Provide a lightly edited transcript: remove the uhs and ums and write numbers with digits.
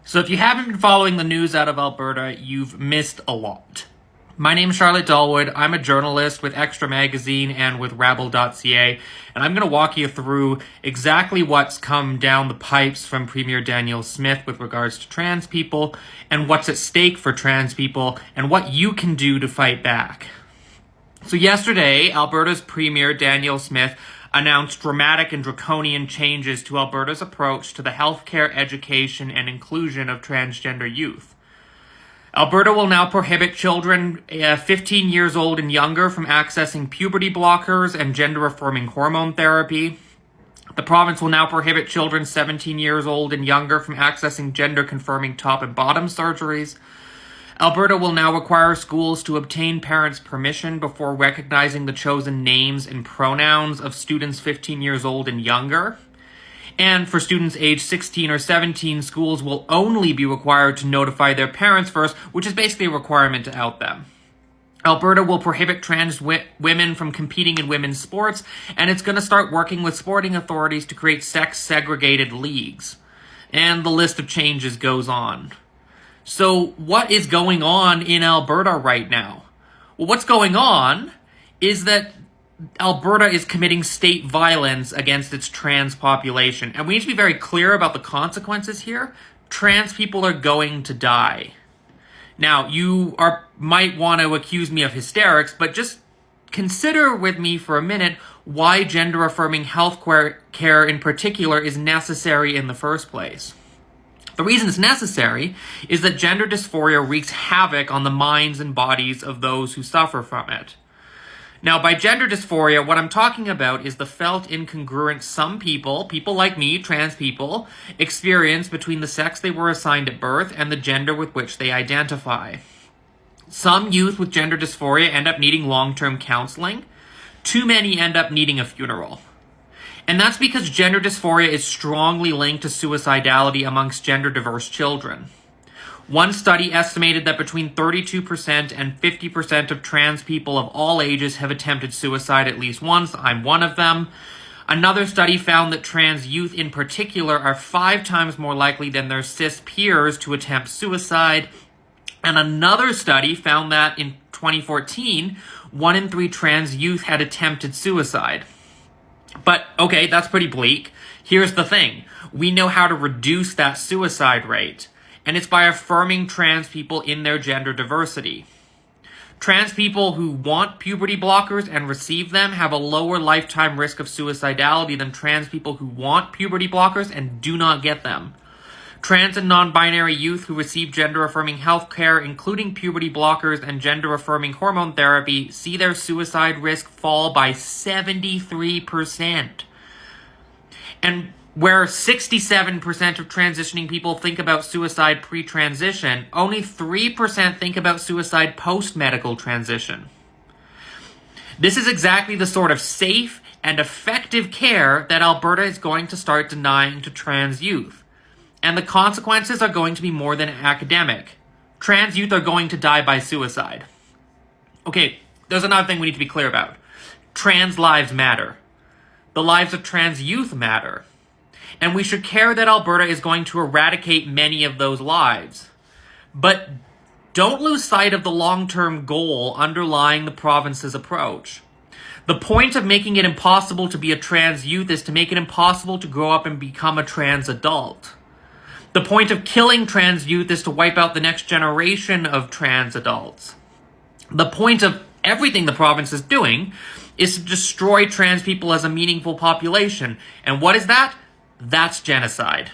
So if you haven't been following the news out of Alberta, you've missed a lot. My name is Charlotte Dahlwood. I'm a journalist with Extra Magazine and with Rabble.ca, and I'm going to walk you through exactly what's come down the pipes from Premier Danielle Smith with regards to trans people, and what's at stake for trans people, and what you can do to fight back. So yesterday, Alberta's Premier Danielle Smith announced dramatic and draconian changes to Alberta's approach to the healthcare, education, and inclusion of transgender youth. Alberta will now prohibit children 15 years old and younger from accessing puberty blockers and gender-affirming hormone therapy. The province will now prohibit children 17 years old and younger from accessing gender-confirming top and bottom surgeries. Alberta will now require schools to obtain parents' permission before recognizing the chosen names and pronouns of students 15 years old and younger. And for students aged 16 or 17, schools will only be required to notify their parents first, which is basically a requirement to out them. Alberta will prohibit trans women from competing in women's sports, and it's going to start working with sporting authorities to create sex-segregated leagues. And the list of changes goes on. So what is going on in Alberta right now? Well, what's going on is that Alberta is committing state violence against its trans population. And we need to be very clear about the consequences here. Trans people are going to die. Now, you might want to accuse me of hysterics, but just consider with me for a minute why gender-affirming health care in particular is necessary in the first place. The reason it's necessary is that gender dysphoria wreaks havoc on the minds and bodies of those who suffer from it. Now, by gender dysphoria, what I'm talking about is the felt incongruence some people like me, trans people, experience between the sex they were assigned at birth and the gender with which they identify. Some youth with gender dysphoria end up needing long-term counseling. Too many end up needing a funeral. And that's because gender dysphoria is strongly linked to suicidality amongst gender-diverse children. One study estimated that between 32% and 50% of trans people of all ages have attempted suicide at least once. I'm one of them. Another study found that trans youth in particular are 5 times more likely than their cis peers to attempt suicide. And another study found that in 2014, 1 in 3 trans youth had attempted suicide. But, okay, that's pretty bleak. Here's the thing. We know how to reduce that suicide rate, and it's by affirming trans people in their gender diversity. Trans people who want puberty blockers and receive them have a lower lifetime risk of suicidality than trans people who want puberty blockers and do not get them. Trans and non-binary youth who receive gender-affirming health care, including puberty blockers and gender-affirming hormone therapy, see their suicide risk fall by 73%. And where 67% of transitioning people think about suicide pre-transition, only 3% think about suicide post-medical transition. This is exactly the sort of safe and effective care that Alberta is going to start denying to trans youth. And the consequences are going to be more than academic. Trans youth are going to die by suicide. Okay, there's another thing we need to be clear about. Trans lives matter. The lives of trans youth matter. And we should care that Alberta is going to eradicate many of those lives. But don't lose sight of the long-term goal underlying the province's approach. The point of making it impossible to be a trans youth is to make it impossible to grow up and become a trans adult. The point of killing trans youth is to wipe out the next generation of trans adults. The point of everything the province is doing is to destroy trans people as a meaningful population. And what is that? That's genocide.